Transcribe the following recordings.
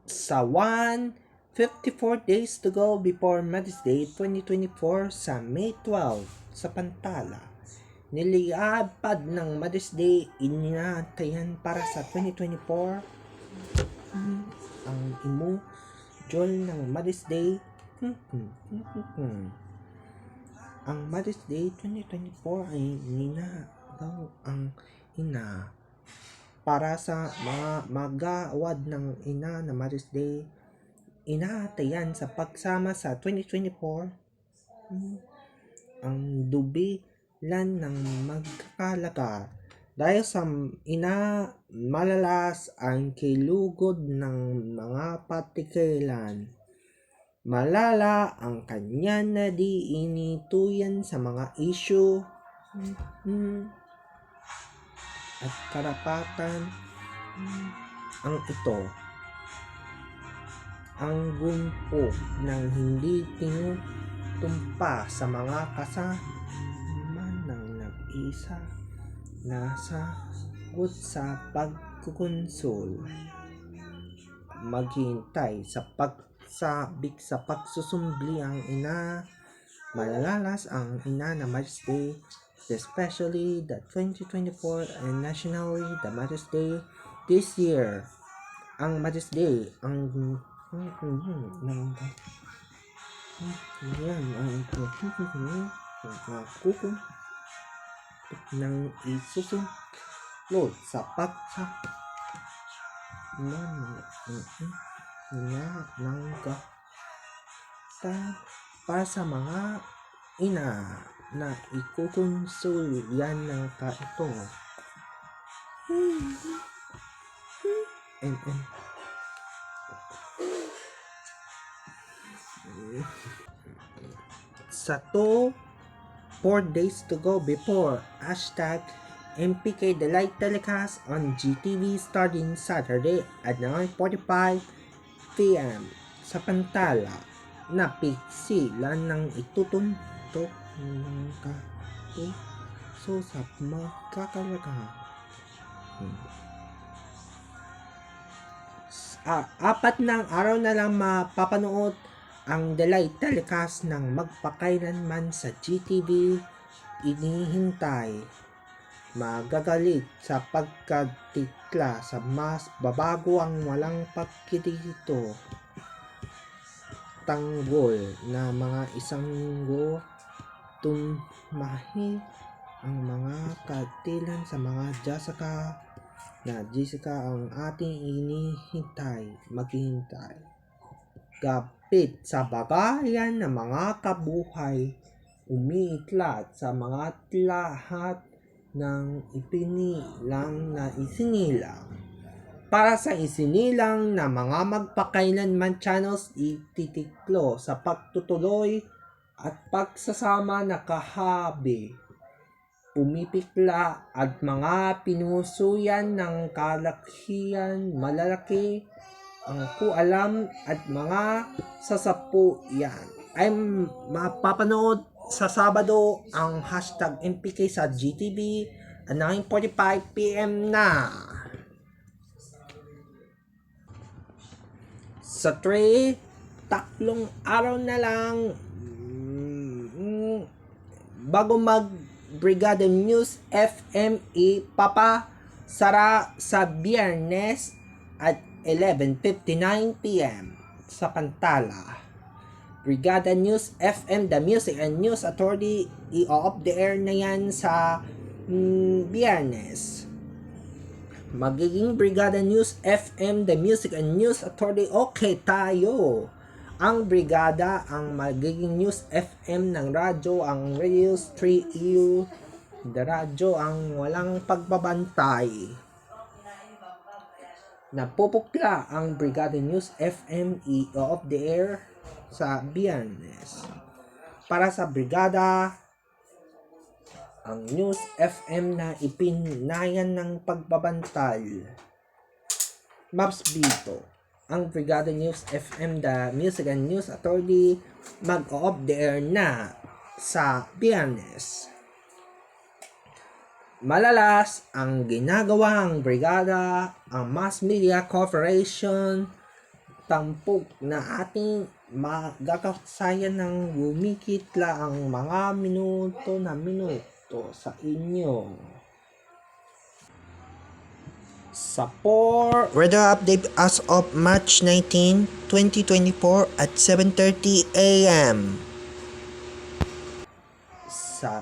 Sa 154 days to go before Mother's Day 2024 sa May 12 sa Pantala, niliyapad ng Mother's Day inatayan para sa 2024 ang imujol ng Mother's Day. Ang Mother's Day 2024 ay ninagaw ang ina para sa mga magawad ng ina na Mother's Day. Inaatayan sa pagsama sa 2024 ang dubilan ng magkakalaga dahil sa ina malalas ang kilugod ng mga patikilan. Malala ang kanya na di inituyan sa mga isyu at karapatan ang ito. Ang gumpo ng hindi tinutumpa sa mga kasama ng nag-isa na sagot sa pagkukonsul. Maghintay sa pagsabik sa pagsusumbli ang ina. Malalalas ang ina na Mother's Day, especially the 2024 and nationally the Mother's Day this year. Ang Mother's Day, ang ng isusunod sa pagsa ng para sa mga ina na ikukonsul yan ng kaito. Sa 4 days to go before #MPK The Light telecast on GTV starting Saturday at 9:45 p.m. sa Pantala. Napiksilan ng itutuntok ng katuso sa magkakalaga. 4 ng araw na lang mapapanood ang The Light telecast ng magpakailanman sa GTV. Inihintay magagalit sa pagkatikla sa mas babago ang walang pagkidito tanggol na mga isang linggo. Tumahi ang mga katilan sa mga Jessica ang ating inihintay maghintay. Gapit sa bagayan ng mga kabuhay, umiiklat sa mga lahat ng ipinilang na isinilang. Para sa isinilang na mga magpakailanman channels, ititiklo sa pagtutuloy at pagsasama na kahabi, pumipikla at mga pinusuyan ng kalakihan malalaki ang kualam at mga sasapuyan ay mapapanood sa Sabado ang #MPK sa GTV at 9:45 p.m. na. Sa 3 araw na lang bago mag-Brigada News FME papasara sa Biyernes at 11:59 p.m. sa Pantala. Brigada News FM, The Music and News Authority, i-off the air na yan sa Biyernes. Magiging Brigada News FM, The Music and News Authority, okay tayo. Ang Brigada, ang magiging News FM ng radyo, ang Radio 3U, the radyo, ang walang pagbabantay. Napupukla ang Brigada News FM off the air sa Biyernes. Para sa Brigada, ang News FM na ipinayan ng pagbabantal. Maps Bito, ang Brigada News FM, The Music and News Authority, mag-off the air na sa Biyernes. Malalas ang ginagawang brigada, ang Mass Media Corporation tampok na ating magkakasayan ng gumikitla ang mga minuto sa inyo. Sa weather update as of March 19, 2024 at 7:30 a.m. Sa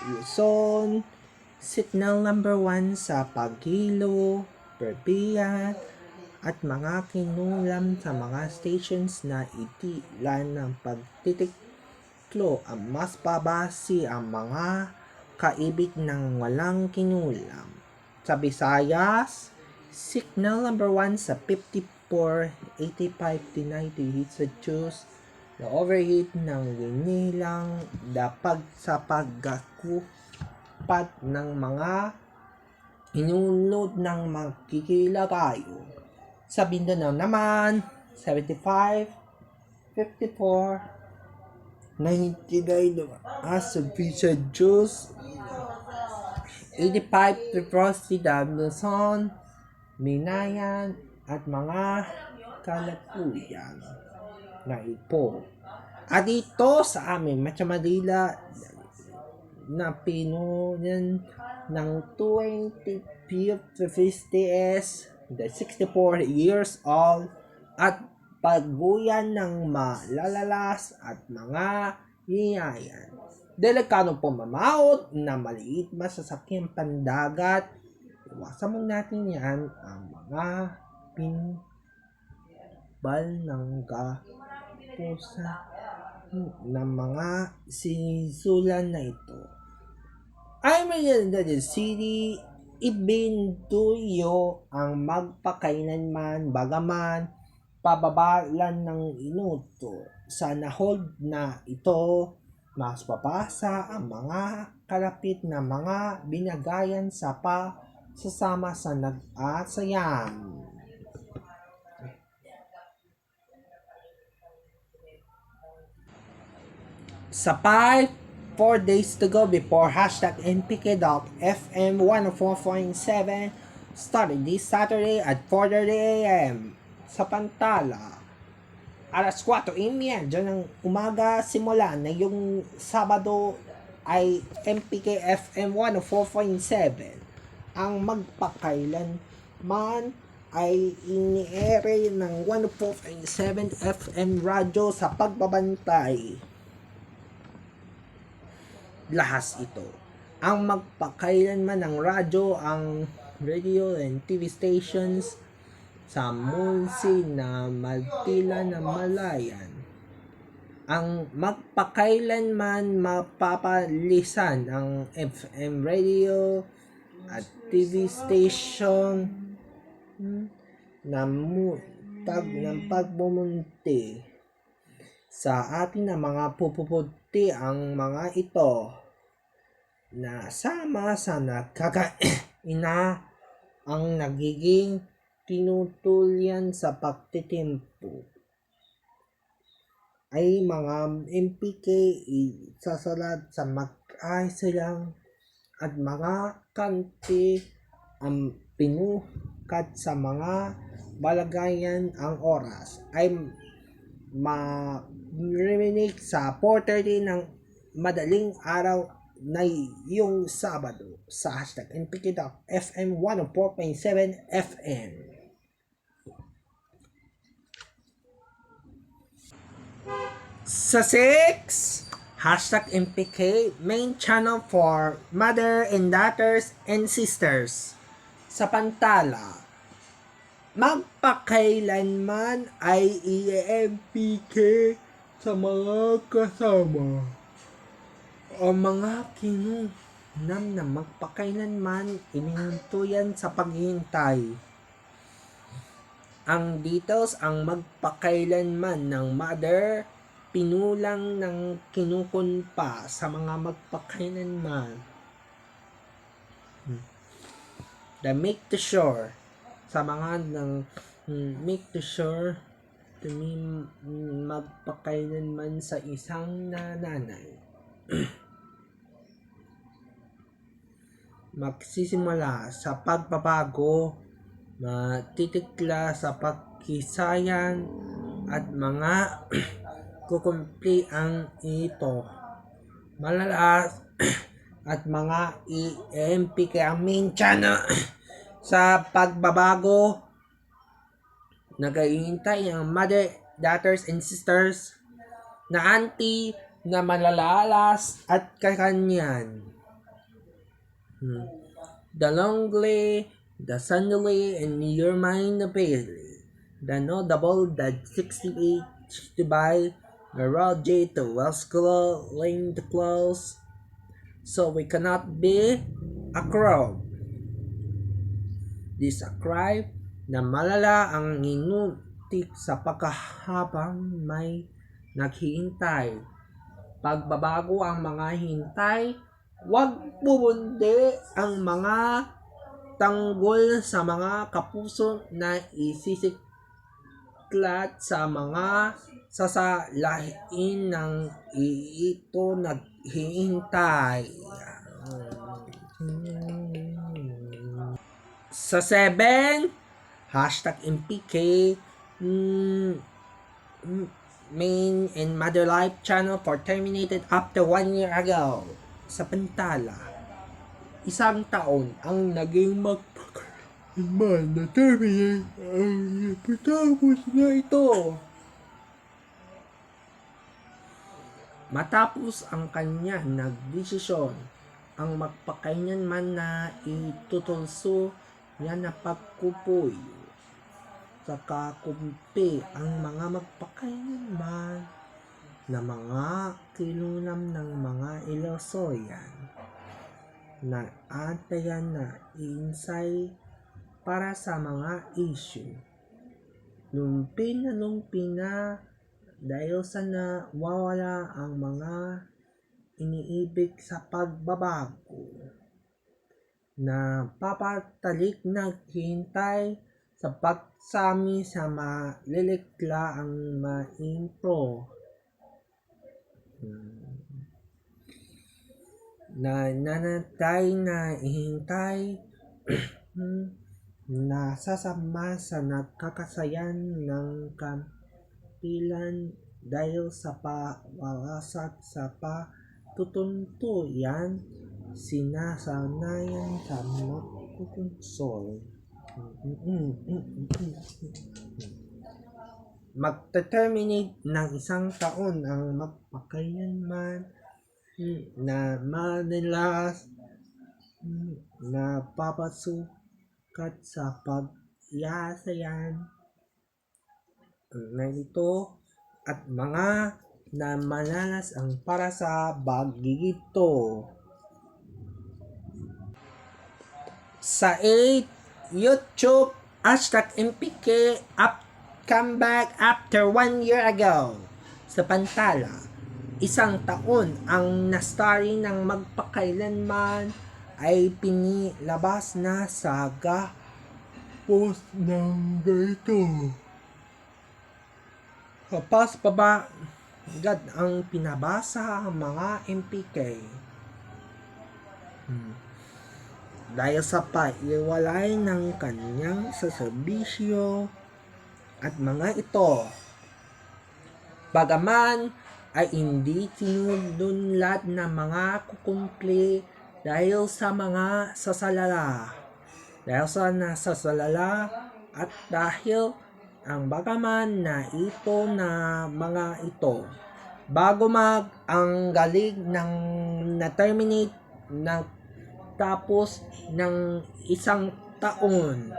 Luzon, signal number 1 sa Pagilo, Berbian, at mga kinulam sa mga stations na itilan ng pagtitiklo ang mas babasi ang mga kaibig ng walang kinulam. Sa Visayas, signal number 1 sa 54, 85 to 90 hits sa Diyos, na overheat ng winilang dapag sa pagkakupat ng mga inunod ng magkikilagayo. Sa Mindanao naman, 75, 54, 99 as sa Visa Juice, 85 to Frosty Luzon, Minayan, at mga Kalapuyan na ipo. At dito sa amin, Metro Manila, na pinunan ng 25th FSTS, the 64 years old, at pagbuyan ng malalalas at mga yiyayan. Delikadong pumamaot na maliit masasakyang pandagat. Iwasan mo natin yan ang mga pinbal ng pusa ng mga sinisulan na ito. Ay may city, ibintuyo ang magpakailanman bagaman pababalan ng inuto. Sa hold na ito, mas babasa ang mga kalapit na mga binagayan sa sasama sa nag-asayan. Sa 4 days to go before #NPK.FM 104.7 starting this Saturday at 4:30 a.m. Sa Pantala, alas 4:30 ng umaga simula na yung Sabado ay MPK-FM 104.7. Ang magpakailanman ay ini-ere ng 104.7 FM radyo sa pagbabantay. Lahas ito. Ang magpakailanman ng radyo, ang radio and TV stations sa Munsi na Maltila na Malayan. Ang magpakailanman mapapalisan ang FM radio at TV station ng pagbumunti sa atin na mga pupupunti ang mga ito na sama sa nakakaina ang nagiging tinutulyan sa pagtitimpo ay mga MPK sasalat sa mag-ayos at mga kanti ang pinukat sa mga balagayan. Ang oras ay maririnig sa 4:30 ng madaling araw na yung Sabado sa #NPK.FM 104.7 FM. Sa 6, #MPK main channel for mother and daughters and sisters. Sa Pantala, magpakailanman ay i-MPK sa mga kasama o mga kinunam na magpakailanman inihintuyan sa paghihintay. Ang details, ang magpakailanman ng mother, pinulang ng kinukunpa sa mga magpakailanman. The make to sure sa mga ng make to sure to magpakailanman sa isang nanay. Magsisimula sa pagbabago, matitikla sa kisayan at mga kukumpli ang ito. Malalas at mga EMP kaya minsan sa pagbabago nag-iintay ang mother, daughters, and sisters na auntie na malalalas at kakanyan. The Longley, the Suddenly, and Your Mind the Bailey. The Notable, the 68 by the Royal J to Wellschool, Lane to Close. So we cannot be a crowd. This a cry na malala ang inutik sa pagkahabang may naghihintay. Pagbabago ang mga hintay, wag bubundi ang mga tanggol sa mga kapuso na isisiklat sa mga sasalain ng ito naghihintay. Sa 7, #MPK Main and Mother Life channel for terminated after 1 year ago. Sa Pantala, 1 taon ang naging magpakailanman na terminate ang patapos na ito. Matapos ang kanya nagdesisyon ang magpakailanman na itutulso niya na pagkupoy sa kakumpi ang mga magpakailanman na mga kilunam ng mga Ilosoyan na antayan na insay para sa mga issue. Lumpi na dahil sa nawawala ang mga iniibig sa pagbabago na papatalik naghihintay sa pagsami sa malilikla ang ma-intro na nanatay na ihintay na sasama sa nagkakasayan ng kampilan dahil sa pawawasak sa patutuntuyan sinasanayan sa magkukunsol. Magte-terminate ng 1 taon ang magpakailanman na madalas na papasukat sa pagyasayan na ito at mga na manalas ang para sa bagigito. Sa 8, YouTube, #MPK come back after 1 year ago. Sa Pantala, 1 taon ang na-story ng magpakailanman ay pinilabas na sa post ng ganito. Kapag pabagad ang pinabasa ang mga MPK. Dahil sa paiwalay ng kanyang serbisyo at mga ito. Bagaman ay hindi tinudunlad na mga kukumpli dahil sa mga sasalala. Dahil sa nasasalala at dahil ang bagaman na ito na mga ito. Bago ang galig ng na-terminate ng tapos ng 1 taon.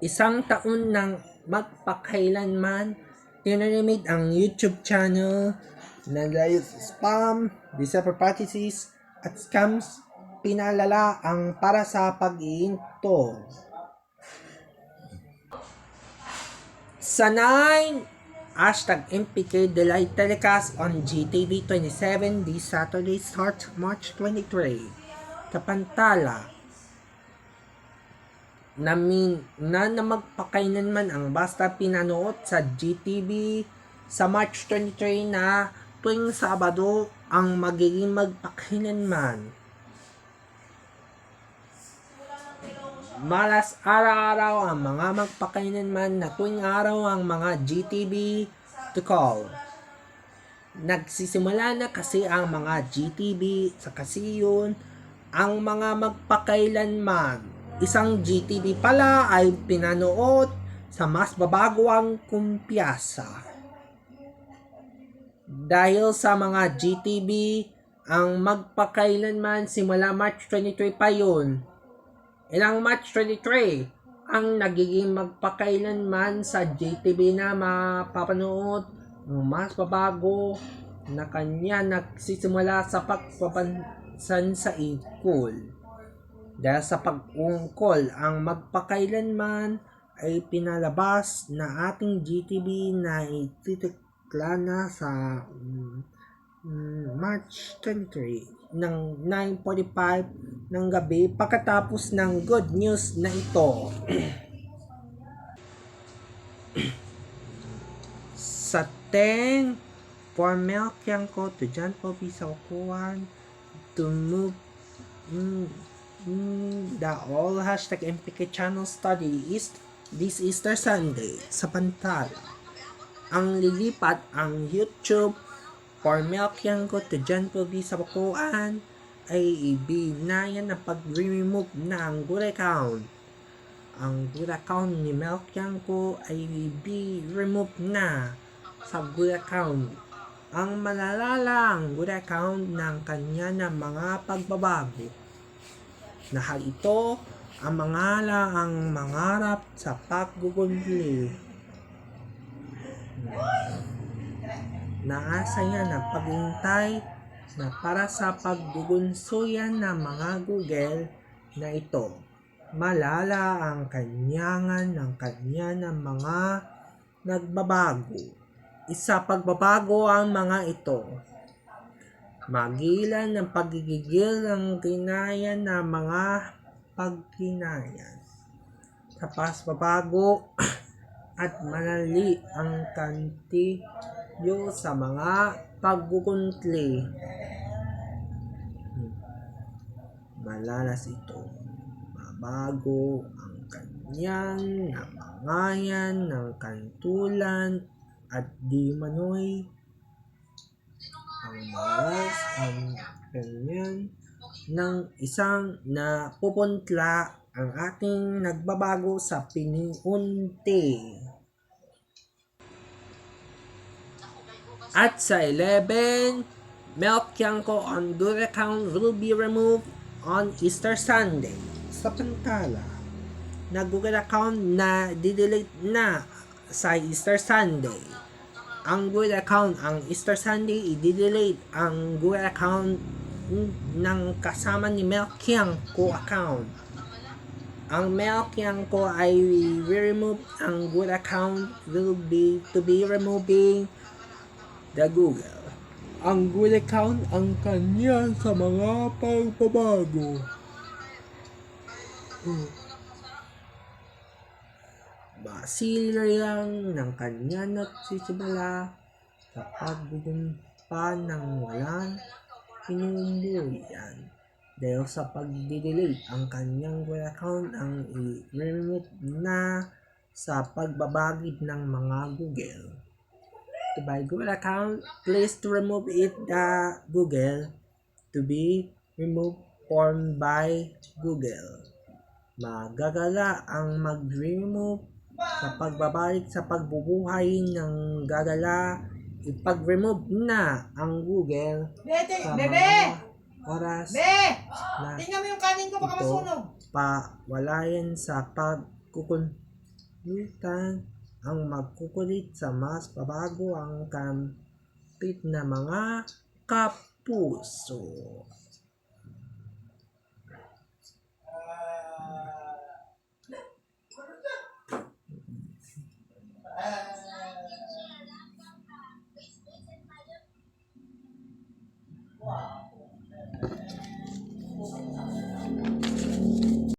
1 taon ng magpakailanman, tinanimid ang YouTube channel na dahil spam, deceptive practices, at scams, pinalala ang para sa pag-iinto. Sa 9, #MPK Delight telecast on GTV 27 this Saturday start March 23. Sa Pantala, na magpakailanman ang basta pinanood sa GTV sa March 23 na tuwing Sabado ang magiging magpakailanman. malas araw-araw ang mga magpakailanman na tuwing araw ang mga GTV to call. Nagsisimula na kasi ang mga GTV sa kasiyon ang mga magpakailanman. Isang GTV pala ay pinanood sa mas babagwang kumpiyasa. Dahil sa mga GTV, ang magpakailanman simula March 23 pa yun. Ilang March 23 ang nagiging magpakailanman sa GTV na mapapanood ang mas babago na kanya nagsisimula sa pagpapansan sa ikol. Dahil sa pag-ungkol, ang magpakailanman ay pinalabas na ating GTV na ititikla na sa March 23 ng 9:45 ng gabi pagkatapos ng good news na ito. Sa 10 for Melquianco to John Paul V. Saukuan to move the all hashtag MPK channel study is this Easter Sunday sa Pantala. Ang lilipat ang YouTube for Melquianco to John Paul V. Saukuan ay ibinayan na pag-remove na ang Google account. Ang Google account ni Melquianco ay i-remove na sa Google account. Ang malalala ang Google account ng kanya na mga pagbabago. Nahal ito ang mangarap sa paggugunli. Naasaya na paghintay na para sa paggugunsuyan ng mga Google na ito. Malala ang kanyangan ng kanya ng mga nagbabago. Isa pagbabago ang mga ito. Magilan ng pagigigil ng ginayan ng mga pagginayan. Sa pasbabago at manali ang kantiyo sa mga pagguguntli. Malalas ito. Mabago ang kanyang namangayan ng kantulan at di manoy ang malas ang kanyan ng isang napupuntla ang ating nagbabago sa piniunti. At sa 11, Melquianco on Google account will be removed on Easter Sunday sa Pantala. Na Google account na didelete na sa Easter Sunday. Ang Google account, ang Easter Sunday, i-delete ang Google account ng kasama ni Melquianco account. Ang Melquianco ay remove ang Google account will be to be removing the Google. Ang Google account ang kanya sa mga pagbabago. Basilyang ng kanya nagsisimula sa paggugumpa ng walang pinumbuyan. Dahil sa pag-delete ang kanyang Google account ang i-remove na sa pagbabagid ng mga Google. To buy Google account, please to remove it the Google to be removed form by Google. Magagala ang mag-remove sa pagbabalik sa pagbubuhay ng gagala, ipag-remove na ang Google sa mga oras na tingnan mo yung kanin ko, baka masunog. Pawalayan sa pagkukulitan ang magkukulit sa mas pabago ang kampit na mga kapuso.